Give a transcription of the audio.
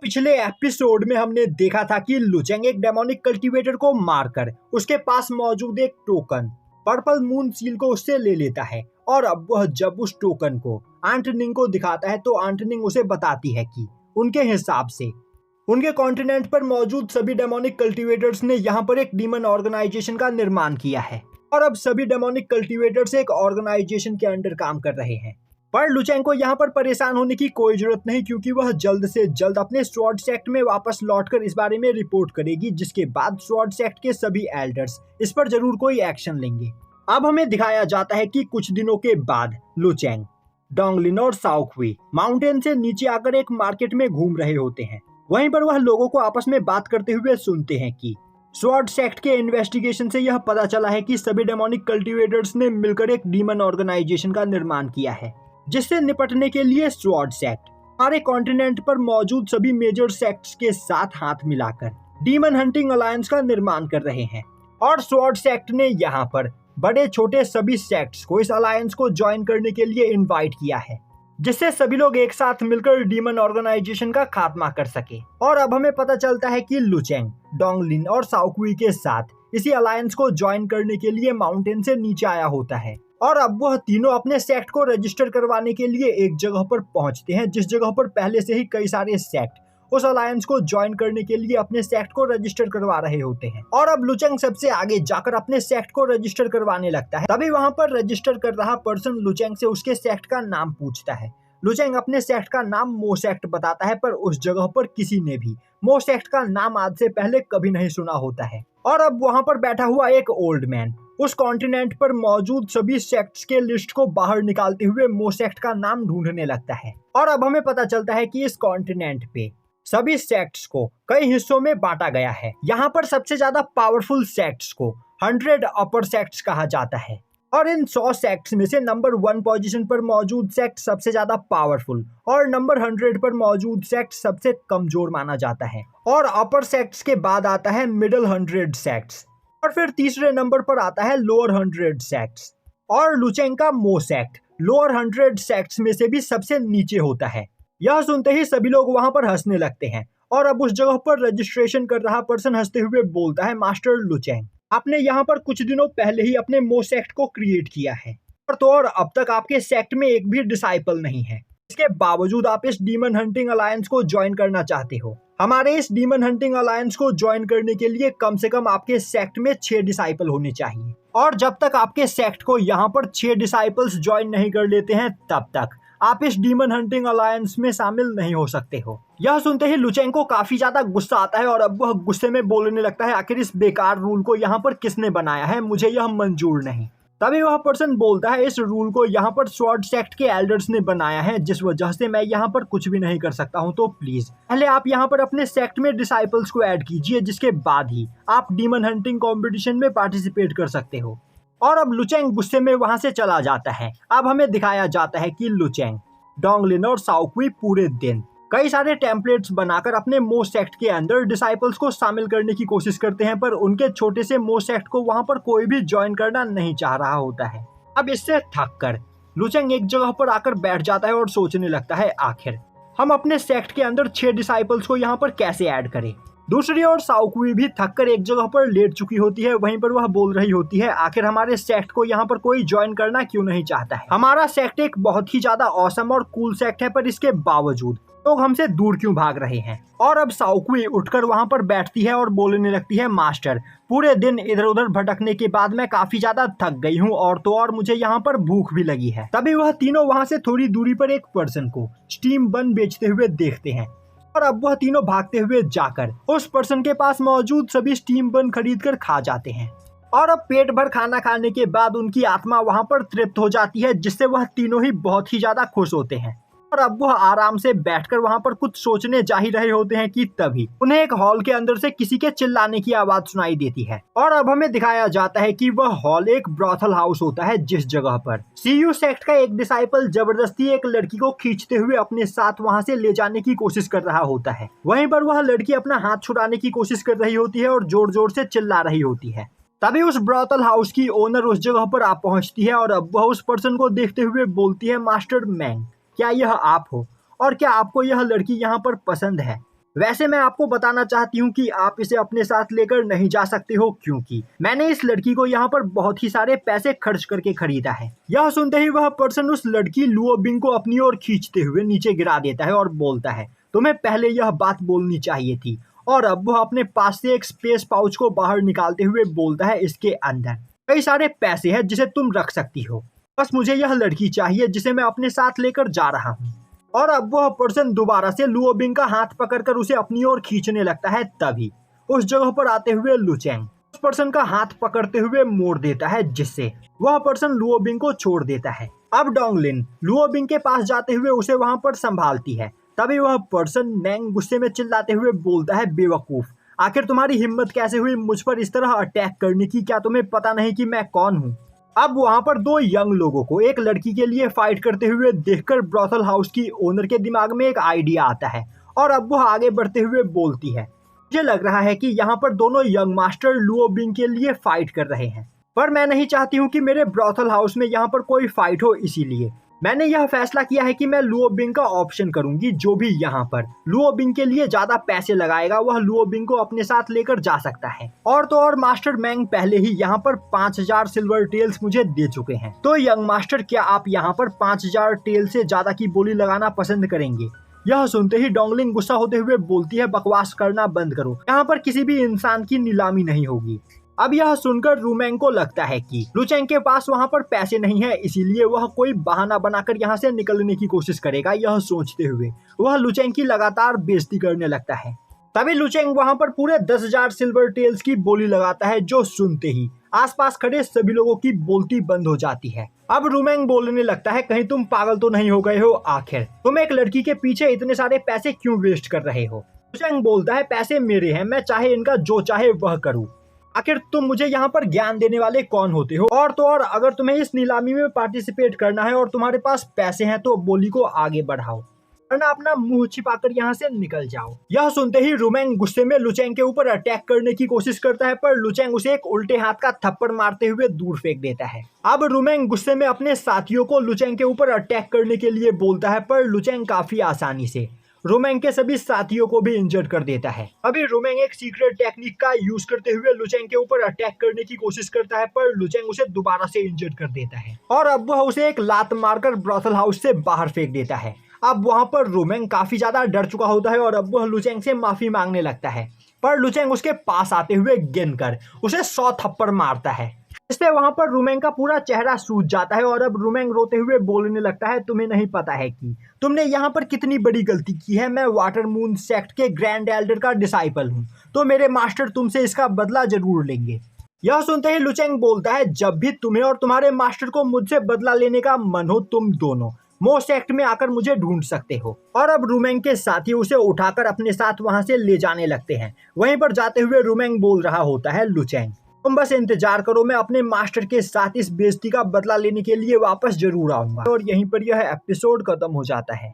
पिछले एपिसोड में हमने देखा था कि लुचेंग एक डेमोनिक कल्टीवेटर को मारकर उसके पास मौजूद एक टोकन पर्पल मून सील को उससे ले लेता है। और अब वह जब उस टोकन को आंटनिंग को दिखाता है तो आंटनिंग उसे बताती है कि उनके हिसाब से उनके कॉन्टिनेंट पर मौजूद सभी डेमोनिक कल्टीवेटर्स ने यहाँ पर एक डीमन ऑर्गेनाइजेशन का निर्माण किया है और अब सभी डेमोनिक कल्टीवेटर्स एक ऑर्गेनाइजेशन के अंडर काम कर रहे हैं। पर लुचेंग को यहाँ पर परेशान होने की कोई जरूरत नहीं, क्योंकि वह जल्द से जल्द अपने स्वॉर्ड सेक्ट में वापस लौटकर इस बारे में रिपोर्ट करेगी, जिसके बाद स्वॉर्ड सेक्ट के सभी एल्डर्स इस पर जरूर कोई एक्शन लेंगे। अब हमें दिखाया जाता है कि कुछ दिनों के बाद लुचेंग, डोंगलिन और साओक्वी माउंटेन से नीचे आकर एक मार्केट में घूम रहे होते हैं। वहीं पर वह लोगों को आपस में बात करते हुए सुनते हैं कि स्वॉर्ड सेक्ट के इन्वेस्टिगेशन से यह पता चला है कि सभी डेमोनिक कल्टीवेटर्स ने मिलकर एक डीमन ऑर्गेनाइजेशन का निर्माण किया है, जिससे निपटने के लिए स्वॉर्ड सेक्ट हमारे कॉन्टिनेंट पर मौजूद सभी मेजर सेक्ट्स के साथ हाथ मिलाकर डीमन हंटिंग अलायंस का निर्माण कर रहे हैं। और स्वॉर्ड सेक्ट ने यहाँ पर बड़े छोटे सभी सेक्ट्स को इस अलायंस को ज्वाइन करने के लिए इनवाइट किया है, जिससे सभी लोग एक साथ मिलकर डीमन ऑर्गेनाइजेशन का खात्मा कर सके। और अब हमें पता चलता है कि लुचेंग, डोंगलिन और साओक्वी के साथ इसी अलायंस को ज्वाइन करने के लिए माउंटेन से नीचे आया होता है। और अब वह तीनों अपने सेक्ट को रजिस्टर करवाने के लिए एक जगह पर पहुंचते हैं, जिस जगह पर पहले से ही कई सारे सेक्ट उस अलायंस को ज्वाइन करने के लिए अपने सेक्ट को रजिस्टर करवा रहे होते हैं। और अब लुचेंग सबसे आगे जाकर अपने सेक्ट को रजिस्टर करवाने लगता है। तभी वहां पर रजिस्टर कर रहा पर्सन लुचेंग से उसके सेक्ट का नाम पूछता है। लुचेंग अपने सेक्ट का नाम मो सेक्ट बताता है, पर उस जगह पर किसी ने भी मो सेक्ट का नाम आज से पहले कभी नहीं सुना होता है। और अब वहां पर बैठा हुआ एक ओल्ड मैन उस कॉन्टिनेंट पर मौजूद सभी सेक्ट्स के लिस्ट को बाहर निकालते हुए मो सेक्ट का नाम ढूंढने लगता है। और अब हमें पता चलता है कि इस कॉन्टिनेंट पे सभी सेक्ट्स को कई हिस्सों में बांटा गया है। यहाँ पर सबसे ज्यादा पावरफुल सेक्ट्स को 100 अपर सेक्ट्स कहा जाता है। और इन 100 सेक्ट्स में से नंबर 1 पोजीशन पर मौजूद सेक्ट सबसे ज्यादा पावरफुल और नंबर 100 पर मौजूद सेक्ट सबसे कमजोर माना जाता है। और अपर सेक्ट्स के बाद आता है मिडिल 100 सेक्ट्स और फिर तीसरे नंबर पर आता है लोअर 100 सेक्ट्स। और लुचेंग का मो सेक्ट लोअर 100 सेक्ट्स में से भी सबसे नीचे होता है। यह सुनते ही सभी लोग वहां पर हंसने लगते हैं। और अब उस जगह पर रजिस्ट्रेशन कर रहा पर्सन हंसते हुए बोलता है, मास्टर लुचेंग, आपने यहाँ पर कुछ दिनों पहले ही अपने मो सेक्ट को क्रिएट किया है और अब तक आपके सेक्ट में एक भी डिसाइपल नहीं है। इसके बावजूद आप इस डीमन हंटिंग अलायंस को ज्वाइन करना चाहते हो। हमारे इस डीमन हंटिंग अलायंस को ज्वाइन करने के लिए कम से कम आपके सेक्ट में 6 डिसाइपल होने चाहिए। और जब तक आपके सेक्ट को यहाँ पर 6 डिसाइपल्स ज्वाइन नहीं कर लेते हैं, तब तक आप इस डीमन हंटिंग अलायंस में शामिल नहीं हो सकते हो। यह सुनते ही लुचेंग को काफी ज्यादा गुस्सा आता है और अब वह गुस्से में बोलने लगता है, आखिर इस बेकार रूल को यहाँ पर किसने बनाया है, मुझे यह मंजूर नहीं। तभी वह पर्सन बोलता है, इस रूल को यहाँ पर स्वॉर्ड सेक्ट के एल्डर्स ने बनाया है, जिस वजह से मैं यहाँ पर कुछ भी नहीं कर सकता हूँ। तो प्लीज पहले आप यहाँ पर अपने सेक्ट में डिसाइपल्स को ऐड कीजिए, जिसके बाद ही आप डीमन हंटिंग कॉम्पिटिशन में पार्टिसिपेट कर सकते हो। और अब लुचेंग गुस्से में वहां से चला जाता है। अब हमें दिखाया जाता है कि लुचेंग, डोंगलिन और साओक्वी पूरे दिन कई सारे टेम्पलेट्स बनाकर अपने मो सेक्ट के अंदर डिसाइपल्स को शामिल करने की कोशिश करते हैं, पर उनके छोटे से मो सेक्ट को वहां पर कोई भी ज्वाइन करना नहीं चाह रहा होता है। अब इससे थक कर लुचेंग एक जगह पर आकर बैठ जाता है और सोचने लगता है, आखिर हम अपने सेक्ट के अंदर 6 डिसाइपल्स को यहाँ पर कैसे ऐड करें। दूसरी ओर साओक्वी भी थककर एक जगह पर लेट चुकी होती है। वहीं पर वह बोल रही होती है, आखिर हमारे सेक्ट को यहाँ पर कोई ज्वाइन करना क्यों नहीं चाहता है। हमारा सेक्ट एक बहुत ही ज्यादा ऑसम और कूल सेक्ट है, पर इसके बावजूद लोग हमसे दूर क्यों भाग रहे हैं। और अब साओक्वी उठकर वहां पर बैठती है और बोलने लगती है, मास्टर, पूरे दिन इधर उधर भटकने के बाद मैं काफी ज्यादा थक गई हूँ और तो और मुझे यहाँ पर भूख भी लगी है। तभी वह तीनों वहां से थोड़ी दूरी पर एक पर्सन को स्टीम बन बेचते हुए देखते हैं। और अब वह तीनों भागते हुए जाकर उस पर्सन के पास मौजूद सभी स्टीम बन खरीद कर खा जाते हैं। और अब पेट भर खाना खाने के बाद उनकी आत्मा वहां पर तृप्त हो जाती है, जिससे वह तीनों ही बहुत ही ज्यादा खुश होते हैं। और अब वह आराम से बैठकर वहां पर कुछ सोचने जा ही रहे होते हैं कि तभी उन्हें एक हॉल के अंदर से किसी के चिल्लाने की आवाज सुनाई देती है। और अब हमें दिखाया जाता है कि वह हॉल एक ब्रॉथल हाउस होता है, जिस जगह पर सीयू सेक्ट का एक डिसाइपल जबरदस्ती एक लड़की को खींचते हुए अपने साथ वहां से ले जाने की कोशिश कर रहा होता है। वहीं पर वह लड़की अपना हाथ छुड़ाने की कोशिश कर रही होती है और जोर जोर से चिल्ला रही होती है। तभी उस ब्रॉथल हाउस की ओनर उस जगह पर आ पहुंचती है और अब वह उस पर्सन को देखते हुए बोलती है, मास्टर मैंग, क्या यह आप हो और क्या आपको यह लड़की यहाँ पर पसंद है? वैसे मैं आपको बताना चाहती हूँ कि आप इसे अपने साथ लेकर नहीं जा सकते हो, क्योंकि मैंने इस लड़की को यहाँ पर बहुत ही सारे पैसे खर्च करके खरीदा है। यह सुनते ही वह पर्सन उस लड़की लुओ बिंग को अपनी ओर खींचते हुए नीचे गिरा देता है और बोलता है, तुम्हें पहले यह बात बोलनी चाहिए थी। और अब वह अपने पास से एक स्पेस पाउच को बाहर निकालते हुए बोलता है, इसके अंदर कई सारे पैसे हैं जिसे तुम रख सकती हो, बस मुझे यह लड़की चाहिए जिसे मैं अपने साथ लेकर जा रहा हूँ। और अब वह पर्सन दोबारा से लुओ बिंग का हाथ पकड़कर उसे अपनी ओर खींचने लगता है। तभी उस जगह पर आते हुए लुचेंग उस पर्सन का हाथ पकड़ते हुए मोड़ देता है, जिससे वह पर्सन लुओ बिंग को छोड़ देता है। अब डोंगलिन लुओ बिंग के पास जाते हुए उसे वहां पर संभालती है। तभी वह पर्सन मैंग गुस्से में चिल्लाते हुए बोलता है, बेवकूफ, आखिर तुम्हारी हिम्मत कैसे हुई मुझ पर इस तरह अटैक करने की? क्या तुम्हें पता नहीं कि मैं कौन हूँ? अब वहां पर दो यंग लोगों को एक लड़की के लिए फाइट करते हुए देखकर ब्रॉथल हाउस की ओनर के दिमाग में एक आइडिया आता है और अब वह आगे बढ़ते हुए बोलती है, मुझे लग रहा है कि यहाँ पर दोनों यंग मास्टर लुओ बिंग के लिए फाइट कर रहे हैं, पर मैं नहीं चाहती हूँ कि मेरे ब्रॉथल हाउस में यहाँ पर कोई फाइट हो, इसीलिए मैंने यह फैसला किया है कि मैं लुओ बिंग का ऑप्शन करूंगी। जो भी यहाँ पर लुओ बिंग के लिए ज्यादा पैसे लगाएगा वह लुओ बिंग को अपने साथ लेकर जा सकता है। और तो और मास्टर मैंग पहले ही यहाँ पर 5000 सिल्वर टेल्स मुझे दे चुके हैं। तो यंग मास्टर, क्या आप यहाँ पर 5000 टेल से ज्यादा की बोली लगाना पसंद करेंगे? यह सुनते ही डोंगलिन गुस्सा होते हुए बोलती है, बकवास करना बंद करो, यहाँ पर किसी भी इंसान की नीलामी नहीं होगी। अब यह सुनकर रूमेंग को लगता है कि लुचेंग के पास वहां पर पैसे नहीं है, इसीलिए वह कोई बहाना बनाकर यहाँ से निकलने की कोशिश करेगा। यह सोचते हुए वह लुचेंग की लगातार बेइज्जती करने लगता है। तभी लुचेंग वहां पर पूरे 10,000 सिल्वर टेल्स की बोली लगाता है, जो सुनते ही आसपास खड़े सभी लोगों की बोलती बंद हो जाती है। अब रूमेंग बोलने लगता है, कहीं तुम पागल तो नहीं हो गए हो? आखिर तुम एक लड़की के पीछे इतने सारे पैसे क्यों वेस्ट कर रहे हो? लुचेंग बोलता है, पैसे मेरे हैं, मैं चाहे इनका जो चाहे वह करूँ। आखिर तुम मुझे यहाँ पर ज्ञान देने वाले कौन होते हो? और तो और अगर तुम्हें इस नीलामी में पार्टिसिपेट करना है और तुम्हारे पास पैसे हैं तो बोली को आगे बढ़ाओ, वरना अपना मुंह छिपाकर यहाँ से निकल जाओ। यह सुनते ही रूमेंग गुस्से में लुचेंग के ऊपर अटैक करने की कोशिश करता है, पर लुचेंग उसे एक उल्टे हाथ का थप्पड़ मारते हुए दूर फेंक देता है। अब रूमेंग गुस्से में अपने साथियों को लुचेंग के ऊपर अटैक करने के लिए बोलता है, पर लुचेंग काफी आसानी से रूमेंग के सभी साथियों को भी इंजर्ड कर देता है। अभी रूमेंग एक सीक्रेट टेक्निक का यूज करते हुए लुचेंग के ऊपर अटैक करने की कोशिश करता है, पर लुचेंग उसे दोबारा से इंजर्ड कर देता है और अब वह उसे एक लात मारकर ब्रॉथल हाउस से बाहर फेंक देता है। अब वहां पर रूमेंग काफी ज्यादा डर चुका होता है और अब वह लुचेंग से माफी मांगने लगता है, पर लुचेंग उसके पास आते हुए गिनकर उसे 100 थप्पड़ मारता है। इससे वहां पर रूमेंग का पूरा चेहरा सूज जाता है और अब रूमेंग रोते हुए बोलने लगता है, तुम्हें नहीं पता है कि तुमने यहाँ पर कितनी बड़ी गलती की है। मैं वाटर मून सेक्ट के ग्रैंड एल्डर का डिसाइपल हूँ, तो मेरे मास्टर तुमसे इसका बदला जरूर लेंगे। यह सुनते ही लुचेंग बोलता है, जब भी तुम्हें और तुम्हारे मास्टर को मुझसे बदला लेने का मन हो, तुम दोनों मो सेक्ट में आकर मुझे ढूंढ सकते हो। और अब रूमेंग के साथी उसे उठाकर अपने साथ वहां से ले जाने लगते हैं। वहीं पर जाते हुए रूमेंग बोल रहा होता है, लुचेंग तुम बस इंतजार करो, मैं अपने मास्टर के साथ इस बेइज्जती का बदला लेने के लिए वापस जरूर आऊंगा। और यहीं पर यह एपिसोड खत्म हो जाता है।